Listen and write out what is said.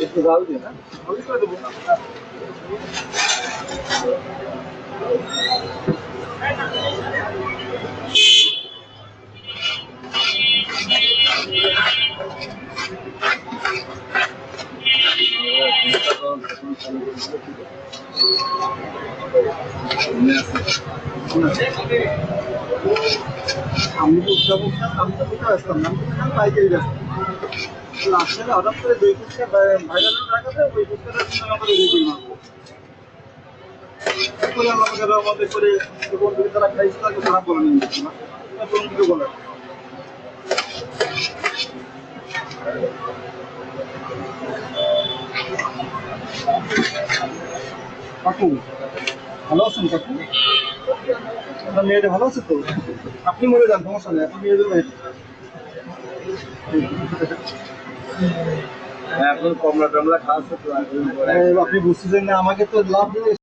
একটু জাল দিয়ে না করে দেবো। আমি তো আমি তো কোথায় আসতাম না, আমি তো পাইকারি আসতাম। আসলে হঠাৎ করে দুই ফুচকা ভাইরাল টাকাতে ওই ফুচকাটা আমাদের রেডি মারবো করে আমাদের আমাদের করে বন্ধুকে তারা খাইছে তাকে খারাপ বলে নিয়ে যাচ্ছে না বন্ধুকে বলে। কাকু ভালো আছেন? কাকু আপনার মেয়েটা ভালো আছে তো? আপনি মরে যান, সমস্যা নেই, আপনি মেয়েদের এখন কমলা টমলা খাওয়া, আপনি বুঝতেছেন না, আমাকে তো লাভ দিলে